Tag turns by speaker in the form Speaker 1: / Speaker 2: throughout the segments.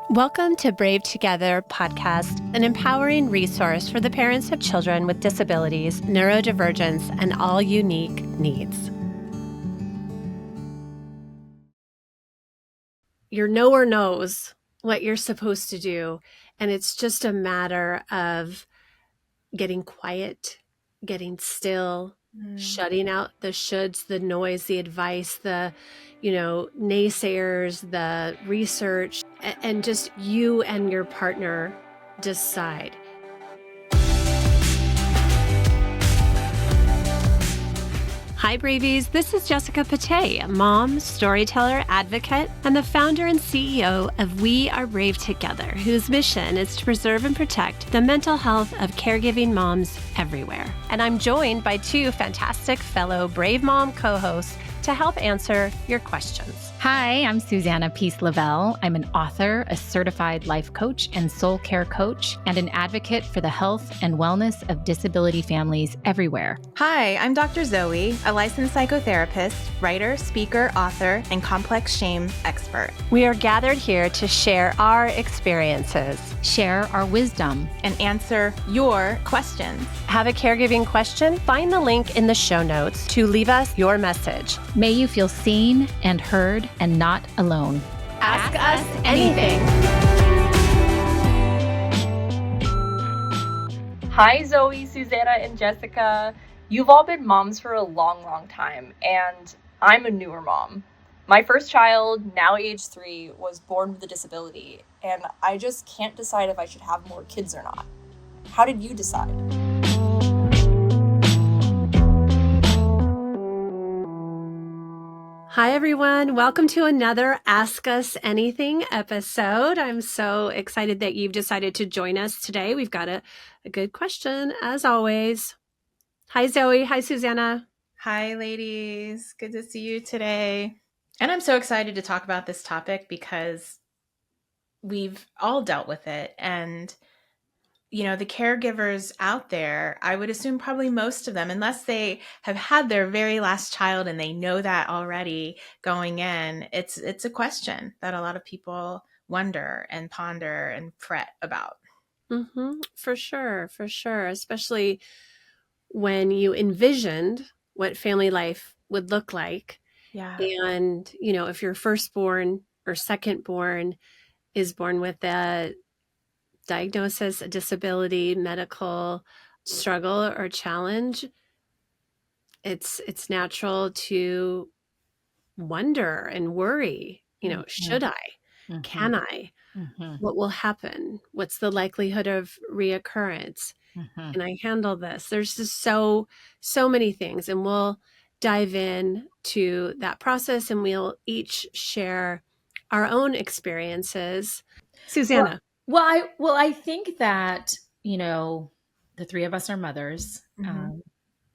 Speaker 1: Welcome to Brave Together podcast, an empowering resource for the parents of children with disabilities, neurodivergence, and all unique needs. Your knower knows what you're supposed to do, and it's just a matter of getting quiet, getting still, shutting out the shoulds, the noise, the advice, the naysayers, the research, and just you and your partner decide. Hi, Bravies. This is Jessica Patay, mom, storyteller, advocate, and the founder and CEO of We Are Brave Together, whose mission is to preserve and protect the mental health of caregiving moms everywhere. And I'm joined by two fantastic fellow Brave Mom co-hosts to help answer your questions.
Speaker 2: Hi, I'm Susanna Peace Lovell. I'm an author, a certified life coach and soul care coach, and an advocate for the health and wellness of disability families everywhere.
Speaker 3: Hi, I'm Dr. Zoe, a licensed psychotherapist, writer, speaker, author, and complex shame expert.
Speaker 1: We are gathered here to share our experiences,
Speaker 2: share our wisdom,
Speaker 3: and answer your questions.
Speaker 1: Have a caregiving question? Find the link in the show notes to leave us your message.
Speaker 2: May you feel seen and heard and not alone.
Speaker 1: Ask us anything.
Speaker 4: Hi, Zoe, Susanna, and Jessica. You've all been moms for a long, long time, and I'm a newer mom. My first child, now age 3, was born with a disability, and I just can't decide if I should have more kids or not. How did you decide?
Speaker 1: Hi, everyone. Welcome to another Ask Us Anything episode. I'm so excited that you've decided to join us today. We've got a good question, as always. Hi, Zoe. Hi, Susanna.
Speaker 3: Hi, ladies. Good to see you today. And I'm so excited to talk about this topic because we've all dealt with it. And the caregivers out there, I would assume probably most of them, unless they have had their very last child and they know that already going in, it's a question that a lot of people wonder and ponder and fret about.
Speaker 1: For sure. Especially when you envisioned what family life would look like.
Speaker 3: Yeah.
Speaker 1: And, if your firstborn or secondborn is born with a diagnosis, a disability, medical struggle or challenge, it's natural to wonder and worry, should I? Can I? What will happen? What's the likelihood of reoccurrence? Can I handle this? There's just so many things, and we'll dive in to that process, and we'll each share our own experiences. Susanna.
Speaker 2: Well, I think that, the three of us are mothers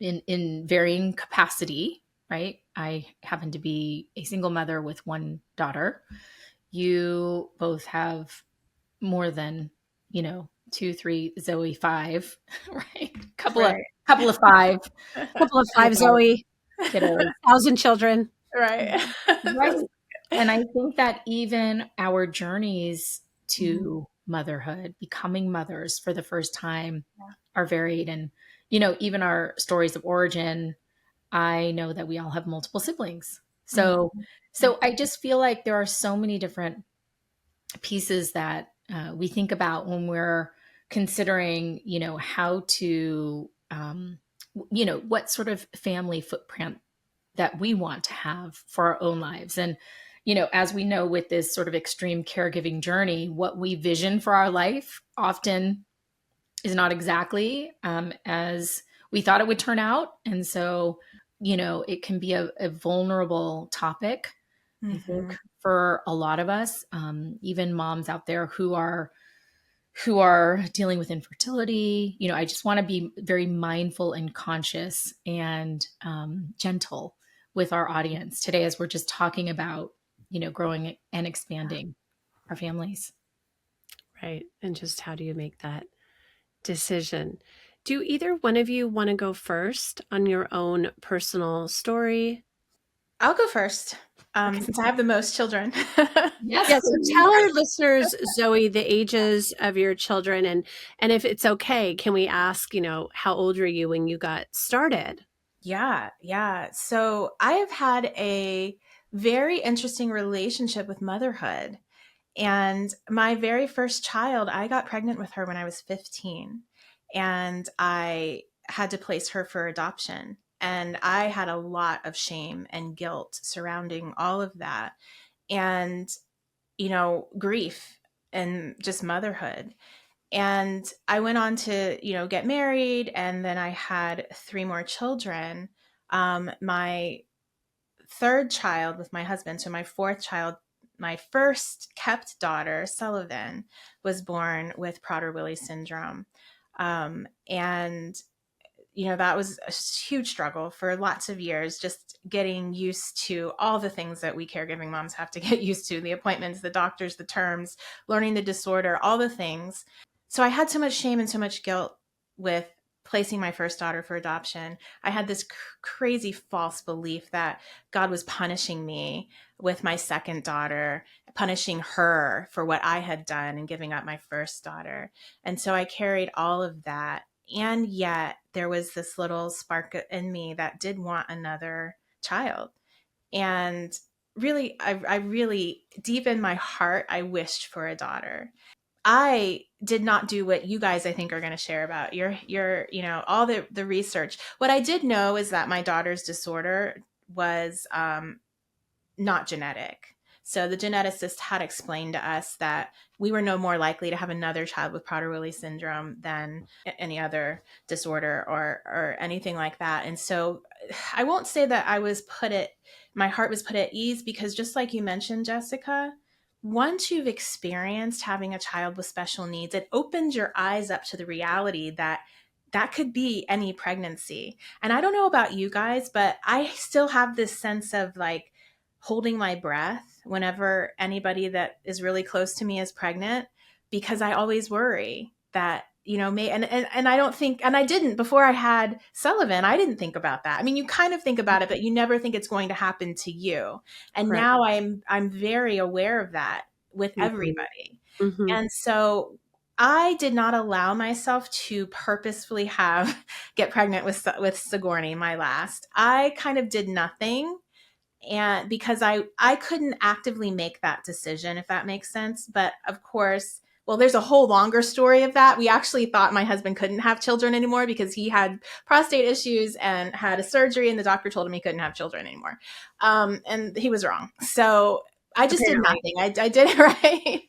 Speaker 2: in varying capacity, right? I happen to be a single mother with one daughter. You both have more than, 2, 3, Zoe, 5, right? Couple of 5.
Speaker 1: Couple of 5, Zoe. 1,000 children.
Speaker 3: Right.
Speaker 2: Right. And I think that even our journeys to motherhood, becoming mothers for the first time, are varied. And, even our stories of origin, I know that we all have multiple siblings. So I just feel like there are so many different pieces that we think about when we're considering, how to, what sort of family footprint that we want to have for our own lives. And, as we know with this sort of extreme caregiving journey, what we vision for our life often is not exactly as we thought it would turn out. And so, it can be a vulnerable topic, I think, for a lot of us, even moms out there who are dealing with infertility. I just want to be very mindful and conscious and gentle with our audience today as we're just talking about, growing and expanding our families.
Speaker 1: Right. And just how do you make that decision? Do either one of you want to go first on your own personal story?
Speaker 3: I'll go first, since I have the most children.
Speaker 2: Yes.
Speaker 1: Yeah, so tell our listeners, Zoe, the ages of your children, and if it's okay, can we ask, how old were you when you got started?
Speaker 3: Yeah. So I have had a very interesting relationship with motherhood. And my very first child, I got pregnant with her when I was 15, and I had to place her for adoption. And I had a lot of shame and guilt surrounding all of that, and, grief and just motherhood. And I went on to, get married, and then I had three more children. My third child with my husband, so my fourth child, my first kept daughter, Sullivan, was born with Prader-Willi syndrome. And that was a huge struggle for lots of years, just getting used to all the things that we caregiving moms have to get used to, the appointments, the doctors, the terms, learning the disorder, all the things. So I had so much shame and so much guilt with placing my first daughter for adoption. I had this crazy false belief that God was punishing me with my second daughter, punishing her for what I had done and giving up my first daughter. And so I carried all of that. And yet there was this little spark in me that did want another child. And really, I really, deep in my heart, I wished for a daughter. I did not do what you guys, I think, are going to share about your, all the research. What I did know is that my daughter's disorder was not genetic. So the geneticist had explained to us that we were no more likely to have another child with Prader-Willi syndrome than any other disorder or anything like that. And so I won't say that my heart was put at ease, because just like you mentioned, Jessica, once you've experienced having a child with special needs, it opens your eyes up to the reality that that could be any pregnancy. And I don't know about you guys, but I still have this sense of like holding my breath whenever anybody that is really close to me is pregnant, because I always worry that, and I don't think, and I didn't before I had Sullivan, I didn't think about that. I mean, you kind of think about it, but you never think it's going to happen to you. And
Speaker 1: Right.
Speaker 3: now I'm very aware of that with everybody.
Speaker 1: Mm-hmm.
Speaker 3: And so I did not allow myself to purposefully get pregnant with Sigourney, my last. I kind of did nothing, and because I couldn't actively make that decision, if that makes sense. But of course, well, there's a whole longer story of that. We actually thought my husband couldn't have children anymore because he had prostate issues and had a surgery, and the doctor told him he couldn't have children anymore. And he was wrong. So I just did nothing. I did it right.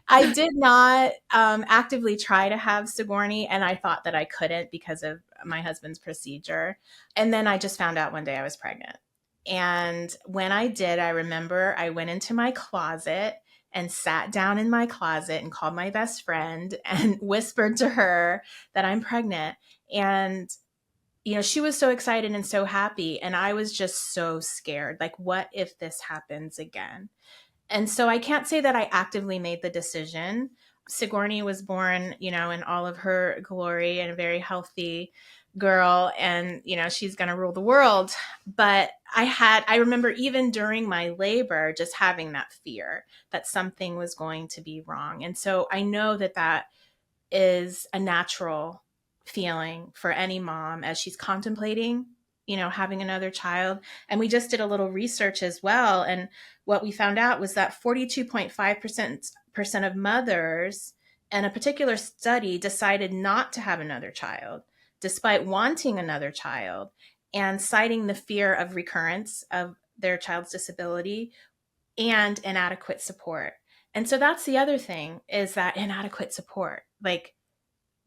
Speaker 3: I did not actively try to have Sigourney, and I thought that I couldn't because of my husband's procedure. And then I just found out one day I was pregnant. And when I did, I remember I went into my closet and sat down in my closet and called my best friend and whispered to her that I'm pregnant. And, she was so excited and so happy. And I was just so scared. Like, what if this happens again? And so I can't say that I actively made the decision. Sigourney was born, in all of her glory, and a very healthy girl, and she's going to rule the world. But I remember even during my labor just having that fear that something was going to be wrong. And so I know that that is a natural feeling for any mom as she's contemplating, having another child. And we just did a little research as well, and what we found out was that 42.5% of mothers in a particular study decided not to have another child despite wanting another child, and citing the fear of recurrence of their child's disability and inadequate support. And so that's the other thing, is that inadequate support. Like,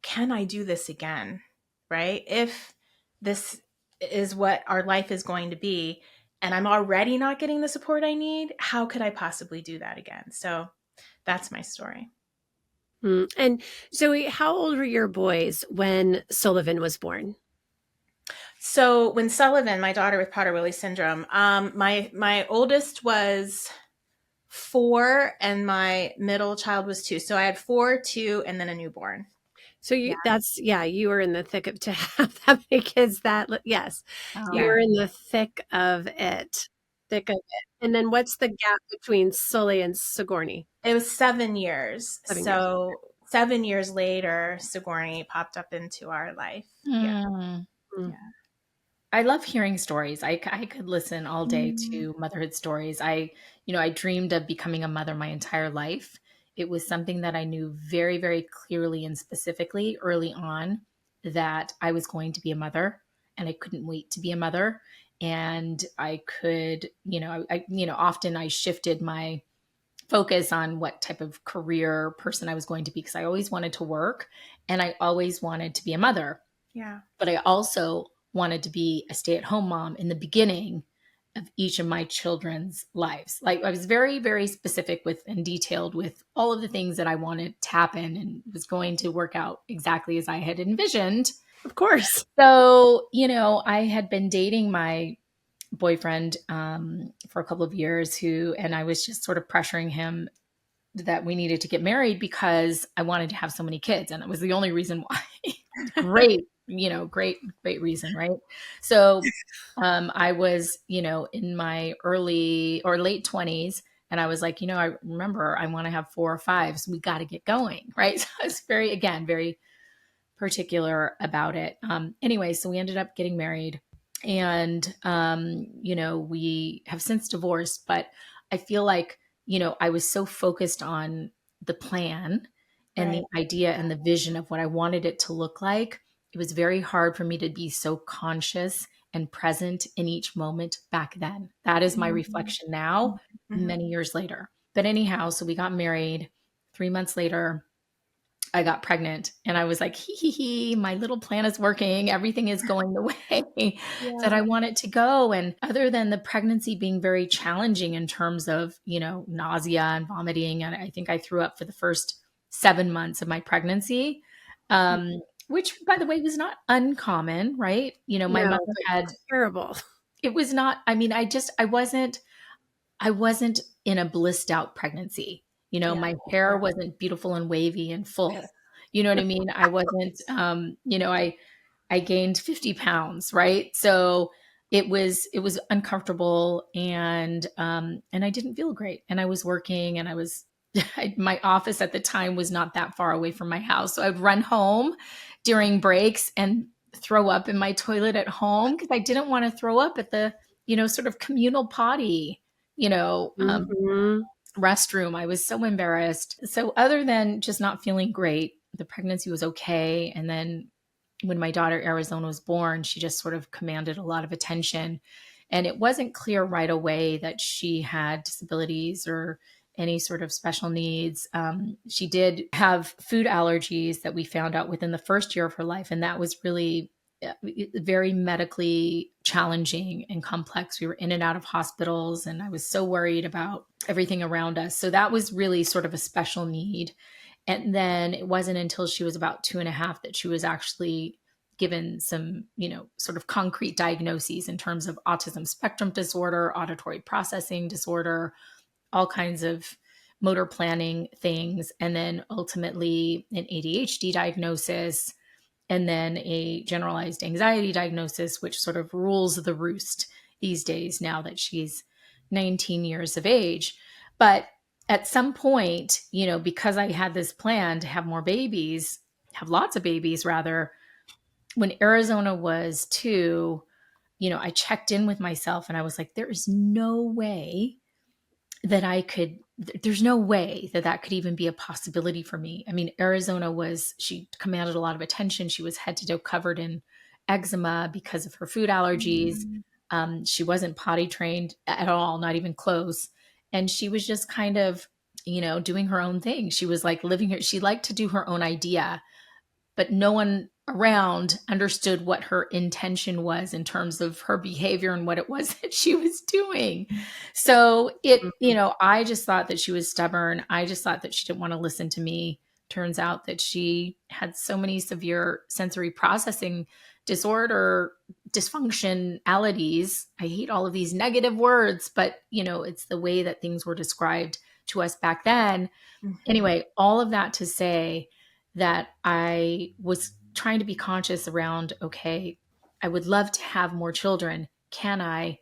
Speaker 3: can I do this again? Right? If this is what our life is going to be, and I'm already not getting the support I need, how could I possibly do that again? So that's my story.
Speaker 1: And Zoe, how old were your boys when Sullivan was born?
Speaker 3: So when Sullivan, my daughter with Prader-Willi syndrome, my oldest was 4 and my middle child was 2. So I had 4, 2, and then a newborn.
Speaker 1: So you were in the thick of, to have that many kids, yes, you were in the thick of it. thick of it. And then what's the gap between Sully and Sigourney?
Speaker 3: It was 7 years.
Speaker 1: 7 years.
Speaker 3: So 7 years later, Sigourney popped up into our life. Yeah.
Speaker 2: Mm.
Speaker 1: Mm.
Speaker 2: I love hearing stories. I could listen all day to motherhood stories. I dreamed of becoming a mother my entire life. It was something that I knew very, very clearly and specifically early on that I was going to be a mother, and I couldn't wait to be a mother. And I could, often I shifted my focus on what type of career person I was going to be, because I always wanted to work and I always wanted to be a mother.
Speaker 3: Yeah.
Speaker 2: But I also wanted to be a stay-at-home mom in the beginning of each of my children's lives. Like, I was very, very specific with and detailed with all of the things that I wanted to happen, and was going to work out exactly as I had envisioned.
Speaker 1: Of course.
Speaker 2: So, I had been dating my boyfriend for a couple of years, and I was just sort of pressuring him that we needed to get married because I wanted to have so many kids. And that was the only reason why. Great, great reason, right? So I was, in my early or late 20s, and I was like, I remember I want to have 4 or 5, so we got to get going, right? So I was very particular about it. Anyway, so we ended up getting married, and, we have since divorced, but I feel like, I was so focused on the plan and
Speaker 3: Right.
Speaker 2: the idea and the vision of what I wanted it to look like. It was very hard for me to be so conscious and present in each moment back then. That is my reflection now, many years later. But anyhow, so we got married. 3 months later, I got pregnant, and I was like, my little plan is working. Everything is going the way that I want it to go. And other than the pregnancy being very challenging in terms of, nausea and vomiting, and I think I threw up for the first 7 months of my pregnancy, which, by the way, was not uncommon, right? My mother had,
Speaker 1: terrible.
Speaker 2: it was not, I wasn't in a blissed out pregnancy. My hair wasn't beautiful and wavy and full. You know what I mean? I wasn't, I gained 50 pounds, right? So it was uncomfortable, and I didn't feel great, and I was working, and my office at the time was not that far away from my house. So I'd run home during breaks and throw up in my toilet at home, because I didn't want to throw up at the, sort of communal potty, restroom. I was so embarrassed. So other than just not feeling great, the pregnancy was okay. And then when my daughter Arizona was born, she just sort of commanded a lot of attention. And it wasn't clear right away that she had disabilities or any sort of special needs. She did have food allergies that we found out within the first year of her life. And that was really very medically challenging and complex. We were in and out of hospitals, and I was so worried about everything around us. So that was really sort of a special need. And then it wasn't until she was about 2.5 that she was actually given some, sort of concrete diagnoses in terms of autism spectrum disorder, auditory processing disorder, all kinds of motor planning things, and then ultimately an ADHD diagnosis, and then a generalized anxiety diagnosis, which sort of rules the roost these days now that she's 19 years of age. But at some point, because I had this plan to have more babies, have lots of babies rather, when Arizona was 2, I checked in with myself, and I was like, there's no way that that could even be a possibility for me. I mean, she commanded a lot of attention. She was head to toe covered in eczema because of her food allergies. She wasn't potty trained at all, not even close. And she was just kind of, doing her own thing. She was like living her, she liked to do her own idea, but no one around understood what her intention was in terms of her behavior and what it was that she was doing. So I just thought that she was stubborn. I just thought that she didn't want to listen to me. Turns out that she had so many severe sensory processing disorder dysfunctionalities. I hate all of these negative words, but it's the way that things were described to us back then. Anyway, all of that to say that I was trying to be conscious around, okay, I would love to have more children. Can I,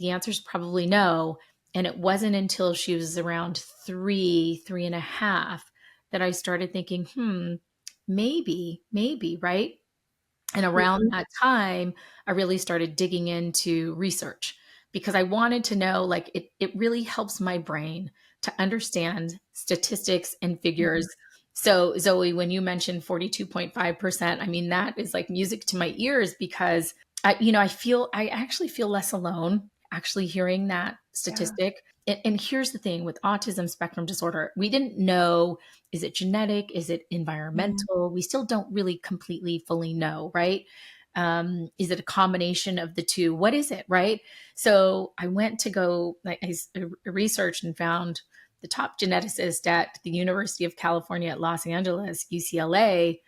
Speaker 2: the answer is probably no. And it wasn't until she was around 3.5 that I started thinking, maybe, right? And around that time, I really started digging into research because I wanted to know, like, it really helps my brain to understand statistics and figures. So, Zoe, when you mentioned 42.5%, I mean, that is like music to my ears because I actually feel less alone actually hearing that statistic. And here's the thing with autism spectrum disorder, we didn't know, is it genetic? Is it environmental? We still don't really completely fully know, right? Is it a combination of the two? What is it, right? So I went to go, like, I researched and found the top geneticist at the University of California at Los Angeles, UCLA,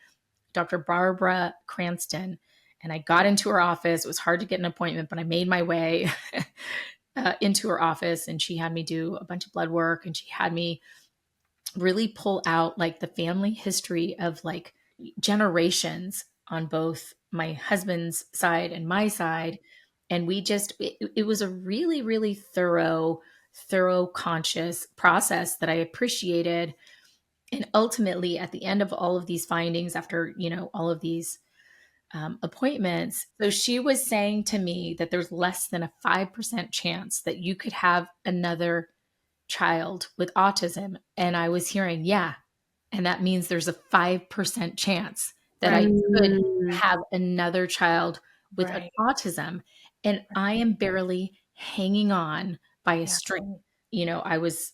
Speaker 2: Dr. Barbara Cranston. And I got into her office. It was hard to get an appointment, but I made my way into her office, and she had me do a bunch of blood work, and she had me really pull out like the family history of like generations on both my husband's side and my side. And it was a really, really thorough, conscious process that I appreciated. And ultimately, at the end of all of these findings, after, all of these appointments, so she was saying to me that there's less than a 5% chance that you could have another child with autism. And I was hearing, yeah. And that means there's a 5% chance that I could have another child with an autism. And I am barely hanging on by a string. I was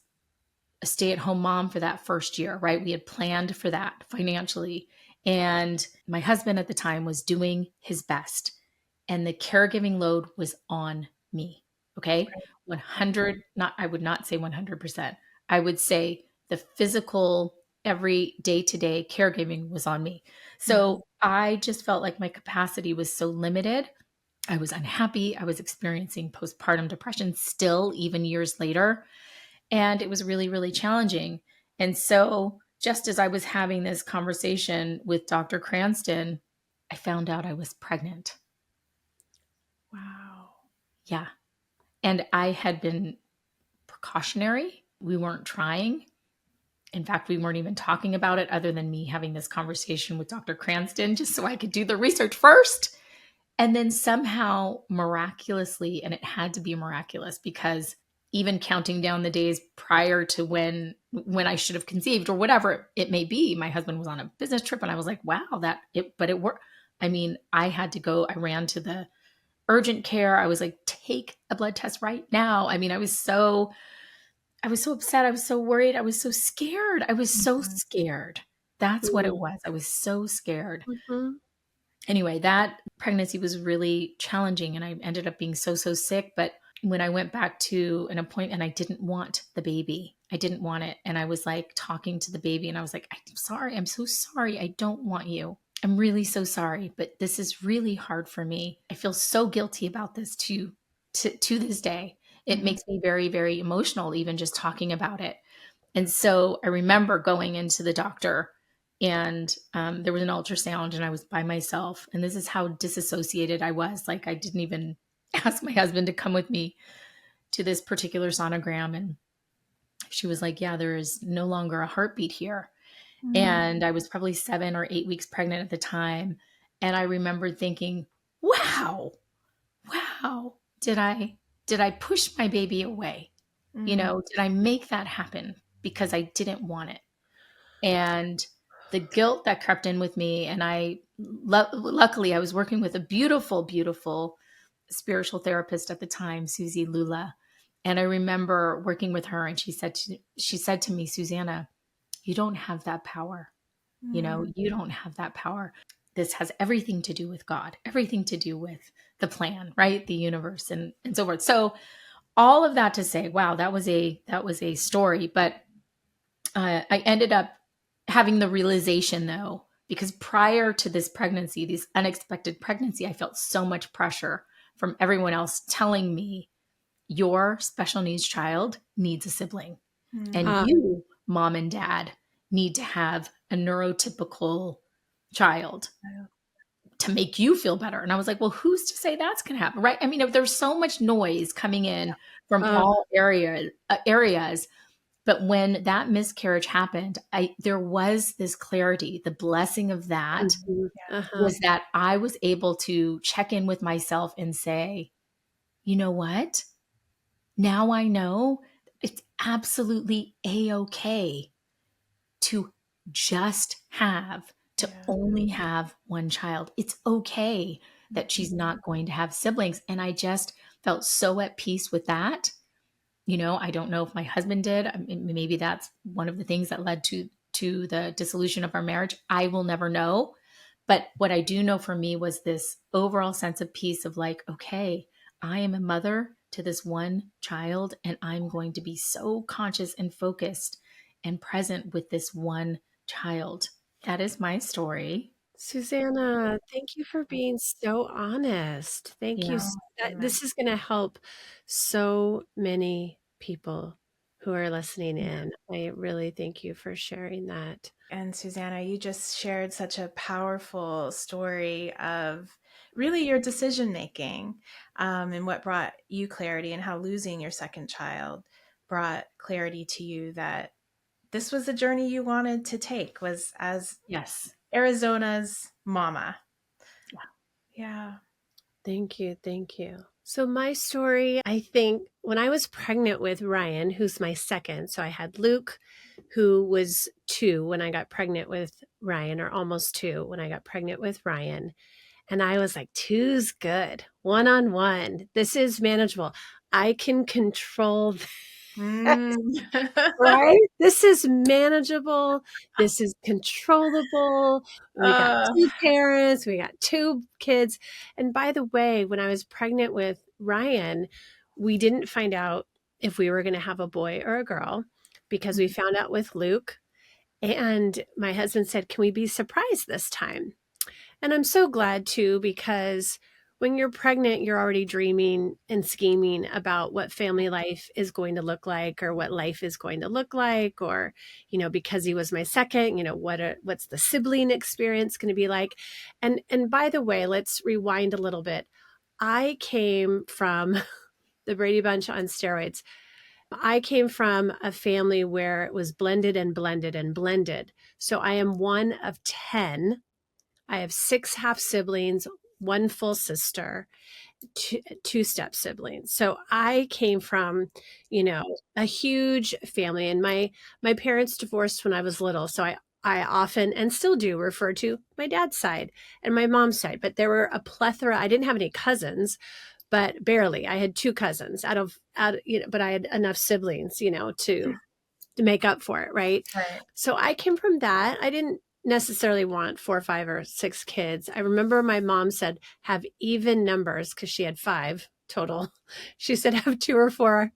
Speaker 2: a stay-at-home mom for that first year, right? We had planned for that financially. And my husband at the time was doing his best. And the caregiving load was on me. Okay. 100, I would not say 100%. I would say the physical, every day-to-day caregiving was on me. So I just felt like my capacity was so limited. I was unhappy. I was experiencing postpartum depression still, even years later. And it was really, really challenging. And so just as I was having this conversation with Dr. Cranston, I found out I was pregnant.
Speaker 3: Wow.
Speaker 2: Yeah. And I had been precautionary. We weren't trying. In fact, we weren't even talking about it other than me having this conversation with Dr. Cranston just so I could do the research first. And then somehow miraculously, and it had to be miraculous because even counting down the days prior to when I should have conceived or whatever it may be, my husband was on a business trip and I was like, wow, but it worked. I mean, I had to go, I ran to the urgent care. I was like, take a blood test right now. I mean, I was so upset. I was so worried. I was so scared. I was so scared. That's what it was. I was so scared. Anyway, that pregnancy was really challenging and I ended up being so sick. But when I went back to an appointment, I didn't want the baby. I didn't want it. And I was like talking to the baby and I was like, I'm sorry. I'm so sorry. I don't want you. I'm really so sorry, but this is really hard for me. I feel so guilty about this to this day. It makes me very, very emotional, even just talking about it. And so I remember going into the doctor and there was an ultrasound and I was by myself. And this is how disassociated I was. Like I didn't even ask my husband to come with me to this particular sonogram. And she was like, yeah, there is no longer a heartbeat here. And I was probably 7 or 8 weeks pregnant at the time. And I remember thinking, wow, did I push my baby away? Did I make that happen because I didn't want it? And the guilt that crept in with me, and luckily I was working with a beautiful, beautiful spiritual therapist at the time, Susie Lula. And I remember working with her and she said to me, Susanna, you don't have that power. You don't have that power. This has everything to do with God, everything to do with the plan, right? The universe and so forth. So all of that to say, wow, that was a story. But I ended up having the realization though, because prior to this unexpected pregnancy, I felt so much pressure from everyone else telling me your special needs child needs a sibling. And you, mom and dad, need to have a neurotypical child. to make you feel better. And I was like, well, who's to say that's going to happen? Right. I mean, there's so much noise coming in from all areas. But when that miscarriage happened, there was this clarity. The blessing of that was that I was able to check in with myself and say, you know what? Now I know it's absolutely a-okay to only have one child. It's okay that she's not going to have siblings. And I just felt so at peace with that. I don't know if my husband did. I mean, maybe that's one of the things that led to the dissolution of our marriage. I will never know. But what I do know for me was this overall sense of peace of like, okay, I am a mother to this one child, and I'm going to be so conscious and focused and present with this one child. That is my story.
Speaker 1: Susanna, thank you for being so honest. Thank you. This is going to help so many people who are listening in. I really thank you for sharing that.
Speaker 3: And Susanna, you just shared such a powerful story of really your decision making and what brought you clarity, and how losing your second child brought clarity to you that this was the journey you wanted to take, was as Arizona's mama. Yeah.
Speaker 1: Thank you. Thank you. So my story, I think when I was pregnant with Ryan, who's my second, so I had Luke, who was 2 when I got pregnant with Ryan, or almost 2 when I got pregnant with Ryan. And I was like, 2's good. 1-on-1. This is manageable. I can control right? This is manageable. This is controllable. We got 2 parents. We got 2 kids. And by the way, when I was pregnant with Ryan, we didn't find out if we were going to have a boy or a girl, because we found out with Luke. And my husband said, can we be surprised this time? And I'm so glad too, because when you're pregnant, you're already dreaming and scheming about what family life is going to look like, or what life is going to look like, or, because he was my second, what's the sibling experience going to be like? And by the way, let's rewind a little bit. I came from the Brady Bunch on steroids. I came from a family where it was blended and blended and blended. So I am one of 10. I have 6 half siblings, 1 full sister, 2 step siblings. So I came from, a huge family, and my parents divorced when I was little. So I often, and still do, refer to my dad's side and my mom's side, but there were a plethora. I didn't have any cousins, but barely. I had 2 cousins out of, but I had enough siblings, to make up for it. Right. So I came from that. I didn't necessarily want 4, 5, or 6 kids. I remember my mom said, have even numbers, because she had 5 total. She said, have 2 or 4.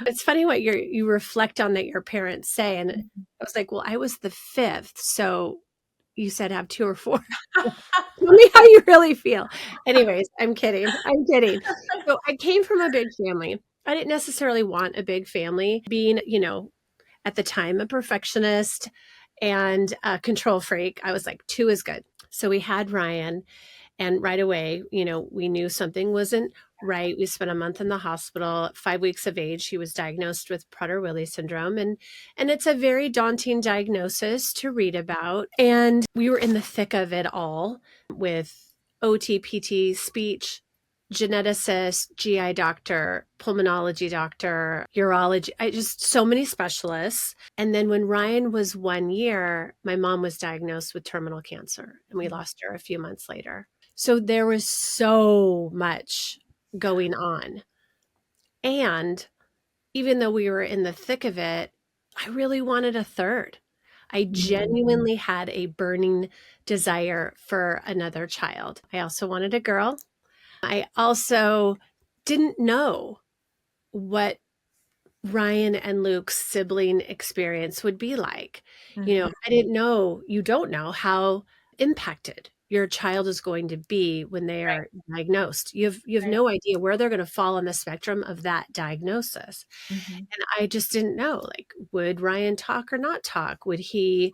Speaker 1: It's funny what you reflect on that your parents say. And I was like, well, I was the 5th. So you said have 2 or 4. Tell me how you really feel. Anyways, I'm kidding. So I came from a big family. I didn't necessarily want a big family. Being, at the time, a perfectionist and a control freak, I was like, 2 is good. So we had Ryan, and right away, we knew something wasn't right. We spent a month in the hospital. At 5 weeks of age, he was diagnosed with Prader-Willi syndrome. And it's a very daunting diagnosis to read about. And we were in the thick of it all with OT, PT, speech, geneticist, GI doctor, pulmonology doctor, urology, just so many specialists. And then when Ryan was 1 year, my mom was diagnosed with terminal cancer, and we lost her a few months later. So there was so much going on. And even though we were in the thick of it, I really wanted a third. I genuinely had a burning desire for another child. I also wanted a girl. I also didn't know what Ryan and Luke's sibling experience would be like. I didn't know, you don't know how impacted your child is going to be when they are diagnosed. You have no idea where they're going to fall on the spectrum of that diagnosis. And I just didn't know, like, would Ryan talk or not talk? Would he,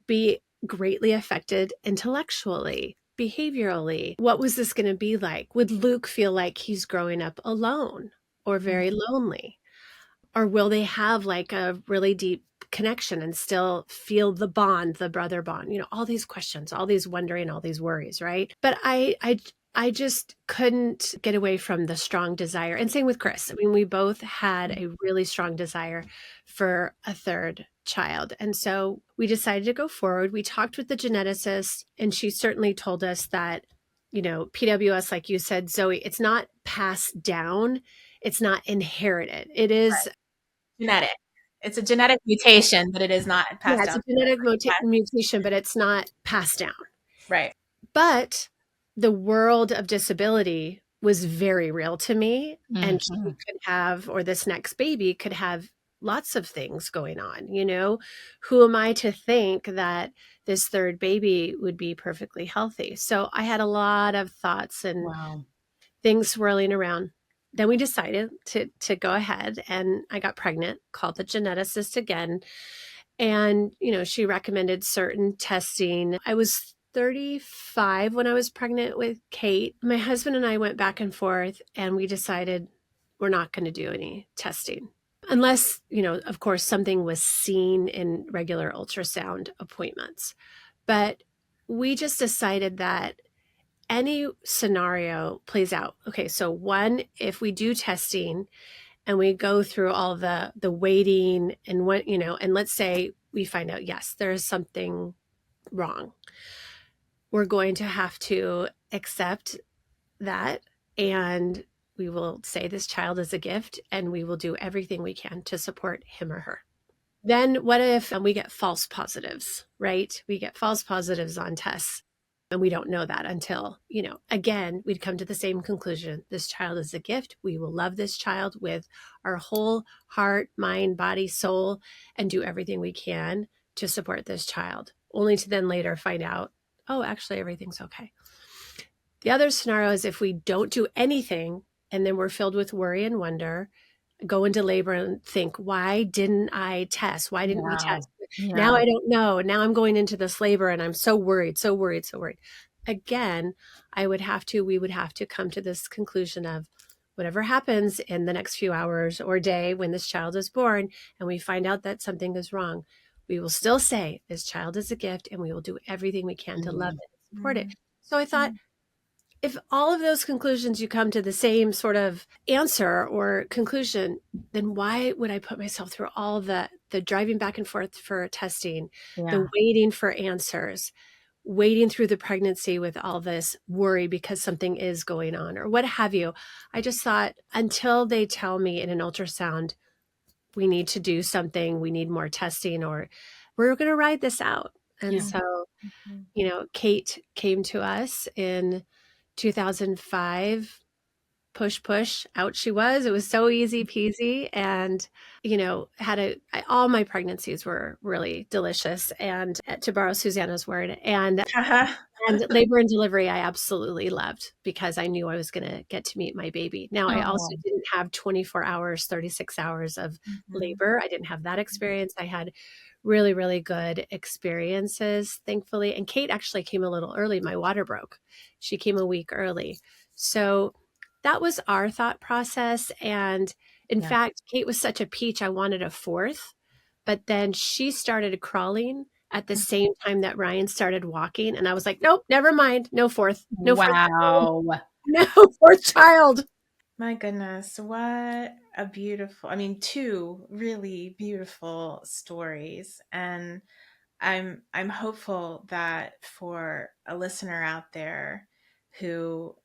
Speaker 1: be greatly affected intellectually? behaviorally? What was this going to be like? Would Luke feel like he's growing up alone or very lonely? Or will they have like a really deep connection and still feel the bond, the brother bond? All these questions, all these wondering, all these worries, right? But I just couldn't get away from the strong desire. And same with Chris. I mean, we both had a really strong desire for a third child. And so we decided to go forward. We talked with the geneticist, and she certainly told us that, PWS, like you said, Zoe, it's not passed down. It's not inherited. It is
Speaker 3: genetic. It's a genetic mutation, but it is not passed
Speaker 1: it's
Speaker 3: down.
Speaker 1: a genetic mutation, but it's not passed down.
Speaker 3: Right.
Speaker 1: But the world of disability was very real to me. And she could have, or this next baby could have lots of things going on. Who am I to think that this third baby would be perfectly healthy? So I had a lot of thoughts and things swirling around. Then we decided to go ahead, and I got pregnant, called the geneticist again. And, she recommended certain testing. I was 35 when I was pregnant with Kate. My husband and I went back and forth, and we decided we're not going to do any testing unless, of course, something was seen in regular ultrasound appointments. But we just decided that any scenario plays out. Okay, so one, if we do testing and we go through all the waiting and what, and let's say we find out, yes, there is something wrong. We're going to have to accept that, and we will say this child is a gift, and we will do everything we can to support him or her. Then what if we get false positives, right? We get false positives on tests. And we don't know that until, again, we'd come to the same conclusion. This child is a gift. We will love this child with our whole heart, mind, body, soul, and do everything we can to support this child, only to then later find out, oh, actually, everything's okay. The other scenario is if we don't do anything and then we're filled with worry and wonder, go into labor and think, why didn't I test? Why didn't we test?
Speaker 2: Yeah.
Speaker 1: Now I don't know. Now I'm going into this labor and I'm so worried, so worried, so worried. Again, we would have to come to this conclusion of whatever happens in the next few hours or day when this child is born and we find out that something is wrong, we will still say this child is a gift and we will do everything we can to love it and support it. So I thought, if all of those conclusions you come to the same sort of answer or conclusion, then why would I put myself through all the driving back and forth for testing, the waiting for answers, waiting through the pregnancy with all this worry because something is going on or what have you? I just thought, until they tell me in an ultrasound, we need to do something, we need more testing, or we're going to ride this out. And so, Kate came to us in 2005, push, out she was. It was so easy peasy. And, all my pregnancies were really delicious. And to borrow Susanna's word, and labor and delivery, I absolutely loved because I knew I was going to get to meet my baby. Now, I also didn't have 24 hours, 36 hours of labor. I didn't have that experience. I had really, really good experiences, thankfully. And Kate actually came a little early. My water broke. She came a week early. So that was our thought process. And in fact, Kate was such a peach. I wanted a fourth, but then she started crawling at the same time that Ryan started walking. And I was like, nope, never mind. No fourth. No fourth child. No fourth child.
Speaker 3: My goodness, what a beautiful, two really beautiful stories. And I'm hopeful that for a listener out there who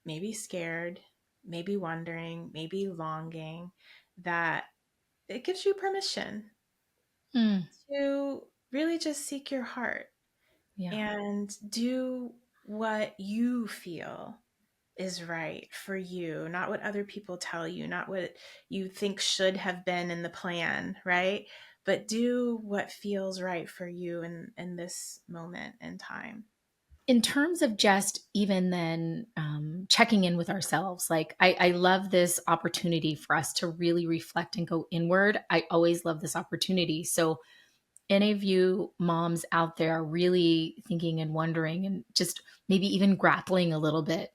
Speaker 3: may be scared, may be wondering, may be longing, that it gives you permission to really just seek your heart and do what you feel is right for you, not what other people tell you, not what you think should have been in the plan, right? But do what feels right for you in this moment in time.
Speaker 2: In terms of just even then checking in with ourselves, like I love this opportunity for us to really reflect and go inward. I always love this opportunity. So any of you moms out there are really thinking and wondering and just maybe even grappling a little bit,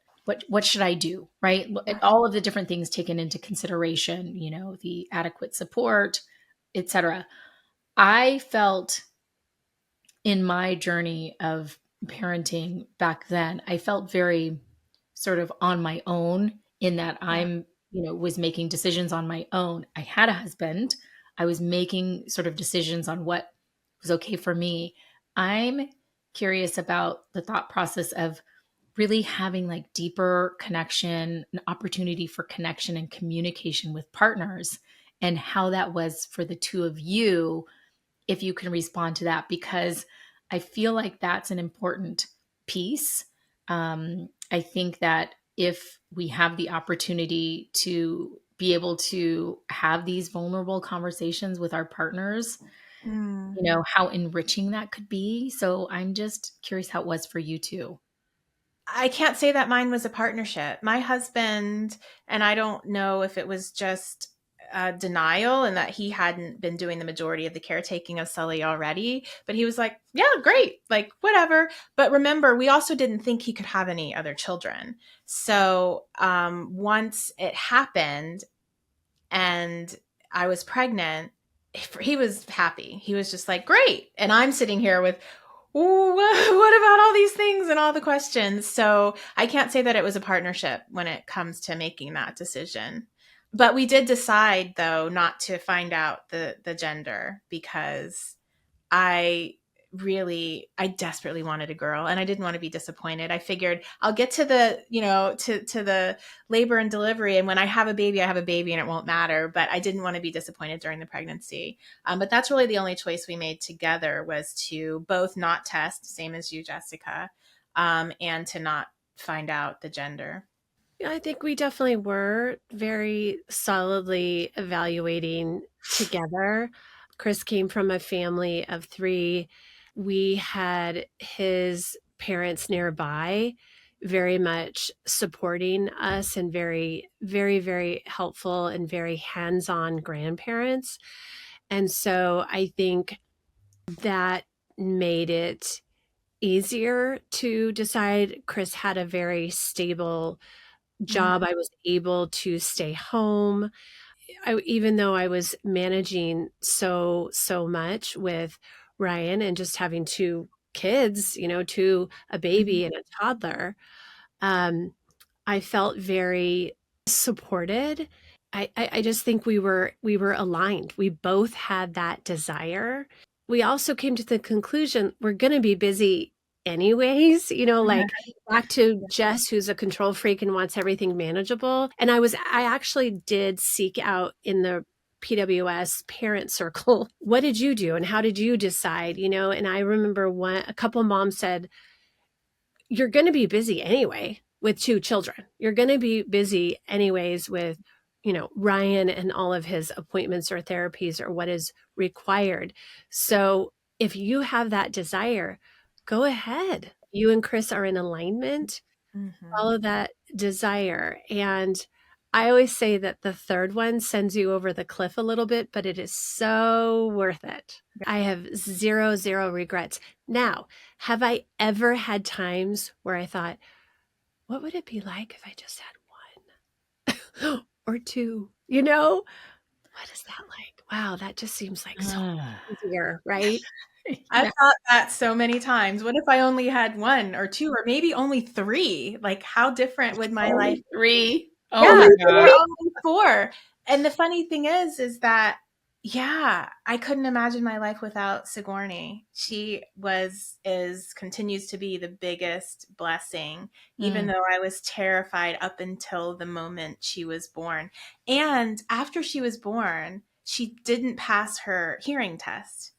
Speaker 2: what should I do, right? All of the different things taken into consideration, the adequate support, etc. I felt in my journey of parenting back then, I felt very sort of on my own in that was making decisions on my own. I had a husband. I was making sort of decisions on what was okay for me. I'm curious about the thought process of really having like deeper connection, an opportunity for connection and communication with partners, and how that was for the two of you, if you can respond to that, because I feel like that's an important piece. I think that if we have the opportunity to be able to have these vulnerable conversations with our partners, how enriching that could be. So I'm just curious how it was for you too.
Speaker 3: I can't say that mine was a partnership. My husband, and I don't know if it was just denial and that he hadn't been doing the majority of the caretaking of Sully already, but he was like, yeah, great, like whatever. But remember, we also didn't think he could have any other children. So once it happened and I was pregnant, he was happy. He was just like, great. And I'm sitting here with, what about all these things and all the questions? So I can't say that it was a partnership when it comes to making that decision. But we did decide, though, not to find out the gender because I desperately wanted a girl and I didn't want to be disappointed. I figured I'll get to the, to the labor and delivery. And when I have a baby and it won't matter. But I didn't want to be disappointed during the pregnancy. But that's really the only choice we made together, was to both not test, same as you, Jessica, and to not find out the gender.
Speaker 1: Yeah, I think we definitely were very solidly evaluating together. Chris came from a family of 3. We had his parents nearby, very much supporting us and very, very, very helpful and very hands-on grandparents. And so I think that made it easier to decide. Chris had a very stable job. I was able to stay home. Even though I was managing so much with Ryan and just having 2 kids, a baby and a toddler, I felt very supported. I just think we were aligned. We both had that desire. We also came to the conclusion we're going to be busy anyways, like back to Jess, who's a control freak and wants everything manageable. And I actually did seek out in the PWS parent circle, what did you do and how did you decide, and I remember a couple moms said, you're going to be busy anyway with 2 children. You're going to be busy anyways with, Ryan and all of his appointments or therapies or what is required. So if you have that desire, go ahead. You and Chris are in alignment. Follow that desire. And I always say that the third one sends you over the cliff a little bit, but it is so worth it. I have zero regrets. Now, have I ever had times where I thought, what would it be like if I just had 1 or 2? What is that like? Wow, that just seems like so easier, right?
Speaker 3: I've thought that so many times. What if I only had 1 or 2 or maybe only 3? Like, how different would my life
Speaker 2: 3?
Speaker 3: Oh
Speaker 2: Yeah,
Speaker 3: my God. Only 4. And the funny thing is that, I couldn't imagine my life without Sigourney. She continues to be the biggest blessing, even though I was terrified up until the moment she was born. And after she was born, she didn't pass her hearing test.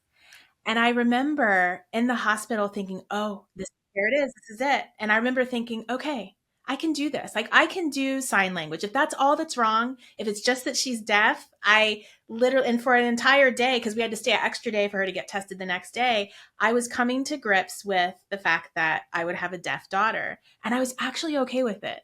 Speaker 3: And I remember in the hospital thinking, oh, here it is. This is it. And I remember thinking, okay, I can do this. Like, I can do sign language. If that's all that's wrong, if it's just that she's deaf, I literally, and for an entire day, because we had to stay an extra day for her to get tested the next day, I was coming to grips with the fact that I would have a deaf daughter. And I was actually okay with it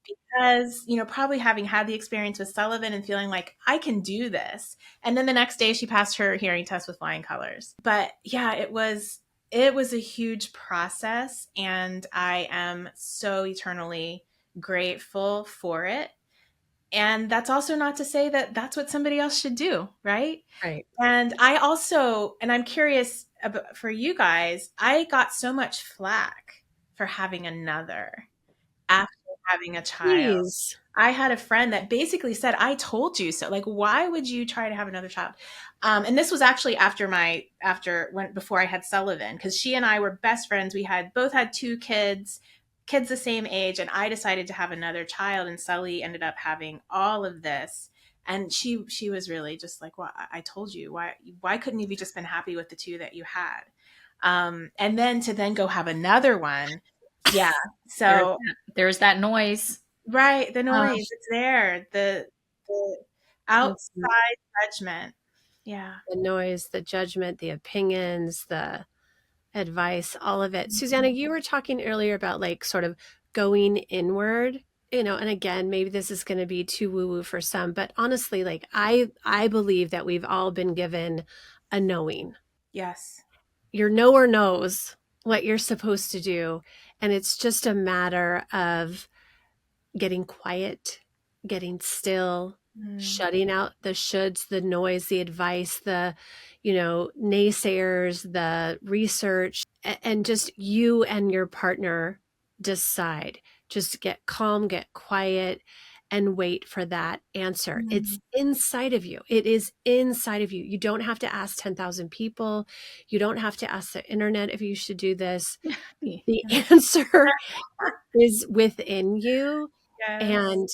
Speaker 3: because, probably having had the experience with Sullivan and feeling like I can do this. And then the next day she passed her hearing test with flying colors. But yeah, it was a huge process, and I am so eternally grateful for it. And that's also not to say that that's what somebody else should do, right?
Speaker 1: Right.
Speaker 3: And I'm curious about, for you guys, I got so much flack for having another after having a child.
Speaker 1: Please.
Speaker 3: I had a friend that basically said, I told you so. Like, why would you try to have another child? And this was actually before I had Sullivan, because she and I were best friends. We had both had 2 kids the same age, and I decided to have another child, and Sully ended up having all of this. And she was really just like, well, I told you, why couldn't you have just been happy with the 2 that you had? And then to go have another one. Yeah. So
Speaker 2: there's that noise.
Speaker 3: right. The noise, it's there. The outside judgment. Yeah.
Speaker 1: The noise, the judgment, the opinions, the advice, all of it. Susanna, you were talking earlier about like sort of going inward, and again, maybe this is going to be too woo-woo for some, but honestly, like I believe that we've all been given a knowing.
Speaker 3: Yes.
Speaker 1: Your knower knows what you're supposed to do, and it's just a matter of getting quiet, getting still, shutting out the shoulds, the noise, the advice, the, naysayers, the research, and just you and your partner decide. Just get calm, get quiet, and wait for that answer. It's inside of you. It is inside of you. You don't have to ask 10,000 people. You don't have to ask the internet if you should do this. The answer is within you.
Speaker 3: Yes.
Speaker 1: And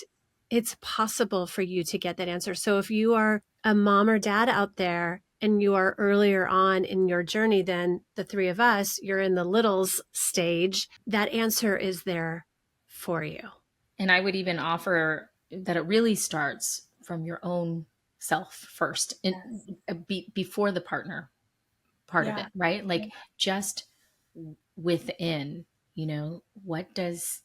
Speaker 1: it's possible for you to get that answer. So if you are a mom or dad out there and you are earlier on in your journey than the 3 of us, you're in the littles stage, that answer is there for you.
Speaker 2: And I would even offer that it really starts from your own self first, before the partner part of it, right? Like just within, what does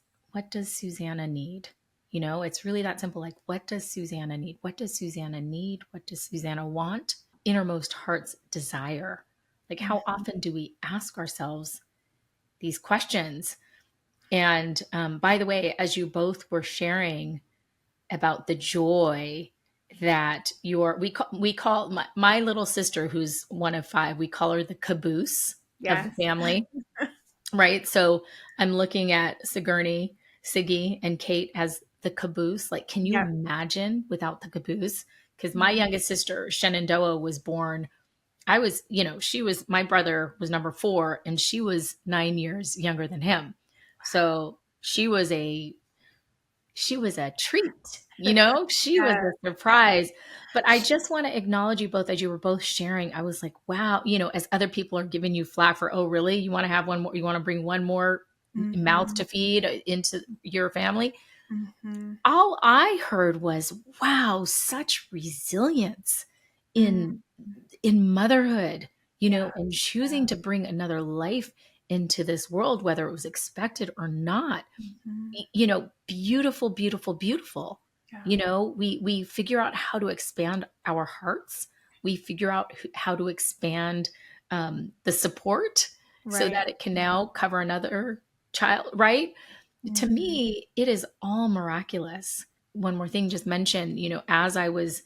Speaker 2: Susanna need? It's really that simple. Like, what does Susanna need? What does Susanna need? What does Susanna want? Innermost heart's desire. Like, how often do we ask ourselves these questions? And by the way, as you both were sharing about the joy that we call my little sister, who's one of 5, we call her the caboose of the family. Right. So I'm looking at Sigourney, Siggy, and Kate as the caboose. Like, can you imagine without the caboose? Because my youngest sister, Shenandoah, was born. My brother was number 4, and she was 9 years younger than him. So she was a treat, she was a surprise. But I just want to acknowledge you both as you were both sharing. I was like, wow, as other people are giving you flack for, oh, really? You want to have one more? You want to bring one more mouth to feed into your family? All I heard was, wow, such resilience in motherhood, and choosing to bring another life into this world, whether it was expected or not. Beautiful, beautiful, beautiful. We figure out how to expand our hearts. We figure out how to expand the support so that it can now cover another child, right? To me, it is all miraculous. One more thing, just mentioned, as I was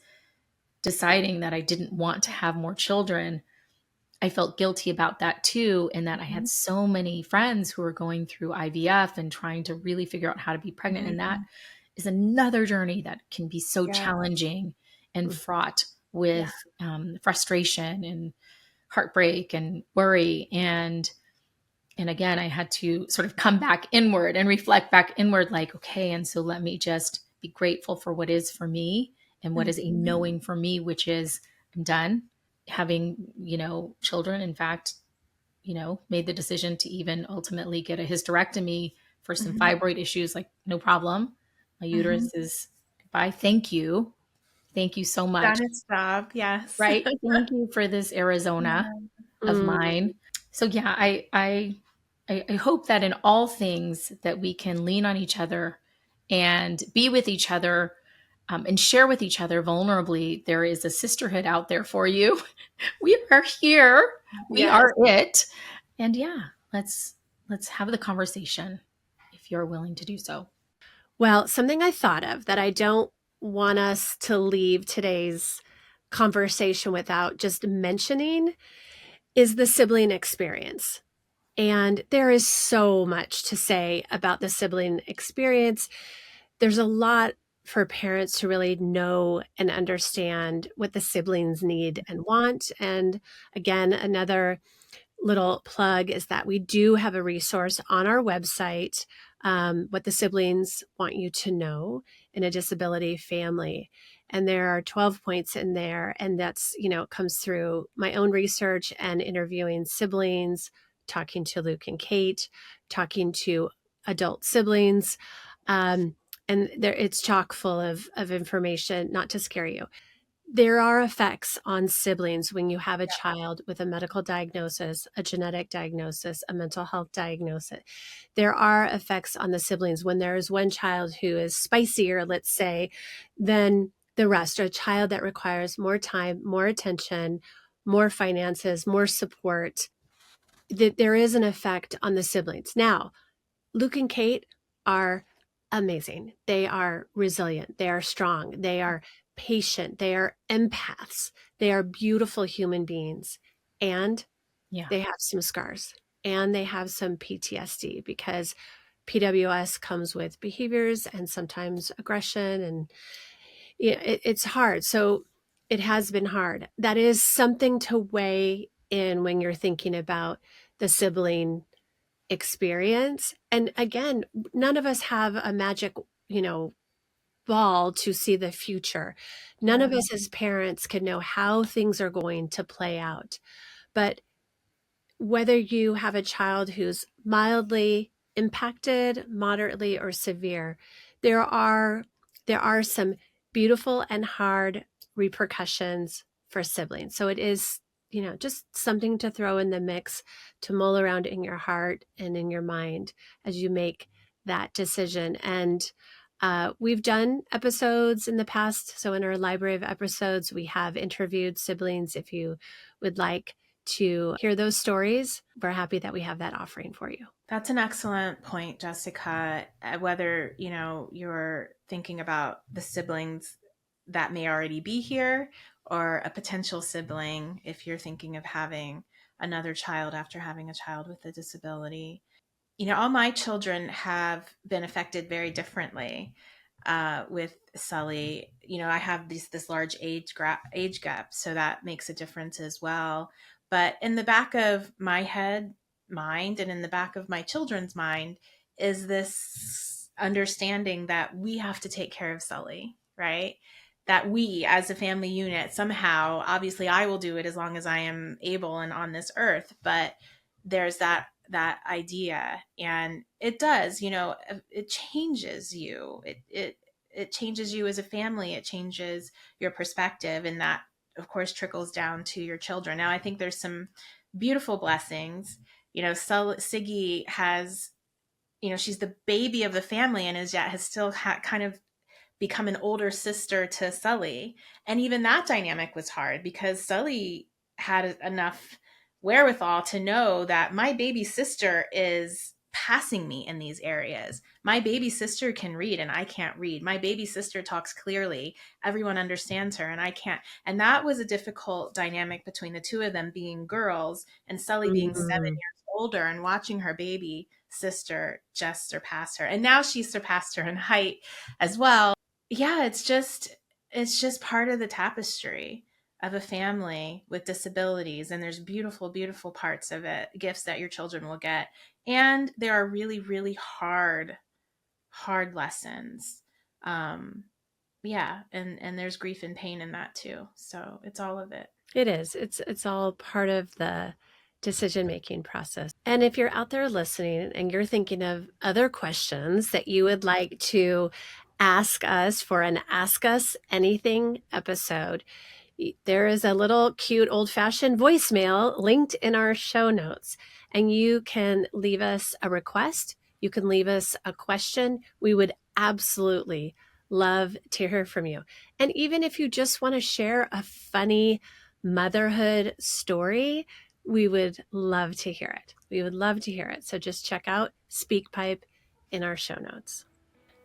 Speaker 2: deciding that I didn't want to have more children, I felt guilty about that too. And that I had so many friends who were going through IVF and trying to really figure out how to be pregnant. And that is another journey that can be so challenging and fraught with frustration and heartbreak and worry. And again, I had to sort of come back inward and reflect back inward, like, okay, and so let me just be grateful for what is for me and what is a knowing for me, which is I'm done having, children. In fact, made the decision to even ultimately get a hysterectomy for some fibroid issues. Like, no problem. My uterus is goodbye. Thank you. Thank you so much.
Speaker 3: Done its job. Yes.
Speaker 2: Right. Thank you for this Arizona of mine. So yeah, I hope that in all things that we can lean on each other and be with each other, and share with each other vulnerably. There is a sisterhood out there for you. We are here. We
Speaker 1: Yes.
Speaker 2: are it. And yeah, let's have the conversation if you're willing to do so.
Speaker 1: Well, something I thought of that I don't want us to leave today's conversation without just mentioning is the sibling experience. And there is so much to say about the sibling experience. There's a lot for parents to really know and understand what the siblings need and want. And again, another little plug is that we do have a resource on our website, what the siblings want you to know in a disability family. And there are 12 points in there. And that's, comes through my own research and interviewing siblings, talking to Luke and Kate, talking to adult siblings. And it's chock full of information, not to scare you. There are effects on siblings when you have a child with a medical diagnosis, a genetic diagnosis, a mental health diagnosis. There are effects on the siblings when there is one child who is spicier, let's say, than the rest, or a child that requires more time, more attention, more finances, more support. There is an effect on the siblings. Now, Luke and Kate are amazing. They are resilient. They are strong. They are patient. They are empaths. They are beautiful human beings. And they have some scars and they have some PTSD because PWS comes with behaviors and sometimes aggression, and it's hard. So it has been hard. That is something to weigh in when you're thinking about the sibling experience. And again, none of us have a magic, ball to see the future. None of us as parents can know how things are going to play out. But whether you have a child who's mildly impacted, moderately, or severe, there are some beautiful and hard repercussions for siblings. So it is, just something to throw in the mix, to mull around in your heart and in your mind as you make that decision. And we've done episodes in the past. So in our library of episodes, we have interviewed siblings. If you would like to hear those stories, we're happy that we have that offering for you.
Speaker 3: That's an excellent point, Jessica. Whether, you're thinking about the siblings that may already be here or a potential sibling, if you're thinking of having another child after having a child with a disability. All my children have been affected very differently. With Sully, I have this large age gap, so that makes a difference as well. But in the back of my mind and in the back of my children's mind is this understanding that we have to take care of Sully, right? That we as a family unit somehow, obviously I will do it as long as I am able and on this earth, but there's that idea, and it does, it changes you. It changes you as a family. It changes your perspective, and that of course trickles down to your children. Now I think there's some beautiful blessings. Siggy has, she's the baby of the family and has still kind of become an older sister to Sully. And even that dynamic was hard because Sully had enough wherewithal to know that my baby sister is passing me in these areas. My baby sister can read and I can't read. My baby sister talks clearly. Everyone understands her and I can't. And that was a difficult dynamic between the two of them being girls and Sully being 7 years older and watching her baby sister just surpass her. And now she's surpassed her in height as well. Yeah, it's just part of the tapestry of a family with disabilities, and there's beautiful parts of it, gifts that your children will get, and there are really hard lessons. Yeah, and there's grief and pain in that too, so it's all of it.
Speaker 1: It is. It's all part of the decision-making process. And if you're out there listening and you're thinking of other questions that you would like to ask us for an Ask Us Anything episode, there is a little cute old-fashioned voicemail linked in our show notes, and you can leave us a request. You can leave us a question. We would absolutely love to hear from you. And even if you just want to share a funny motherhood story, we would love to hear it. We would love to hear it. So just check out SpeakPipe in our show notes.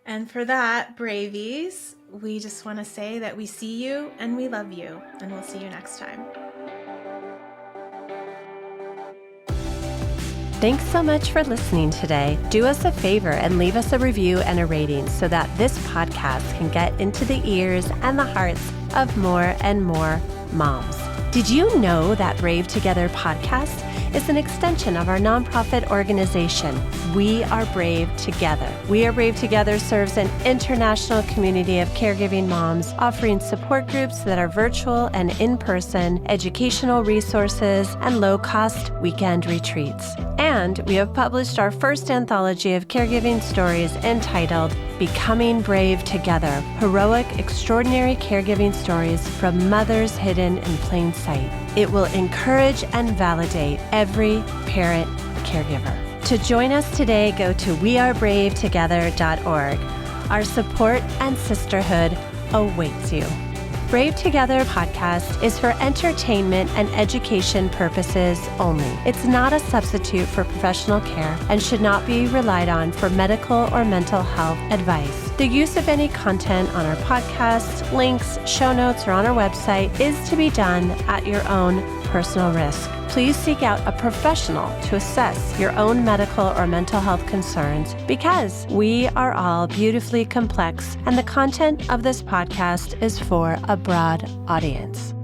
Speaker 3: And for that, Bravies, we just want to say that we see you and we love you, and we'll see you next time.
Speaker 1: Thanks so much for listening today. Do us a favor and leave us a review and a rating so that this podcast can get into the ears and the hearts of more and more moms. Did you know that Brave Together podcast is an extension of our nonprofit organization, We Are Brave Together? We Are Brave Together serves an international community of caregiving moms, offering support groups that are virtual and in-person, educational resources, and low-cost weekend retreats. And we have published our first anthology of caregiving stories entitled Becoming Brave Together, Heroic, Extraordinary Caregiving Stories from Mothers Hidden in Plain Sight. It will encourage and validate every parent caregiver. To join us today, go to wearebravetogether.org. Our support and sisterhood awaits you. Brave Together podcast is for entertainment and education purposes only. It's not a substitute for professional care and should not be relied on for medical or mental health advice. The use of any content on our podcast, links, show notes, or on our website is to be done at your own personal risk. Please seek out a professional to assess your own medical or mental health concerns, because we are all beautifully complex and the content of this podcast is for a broad audience.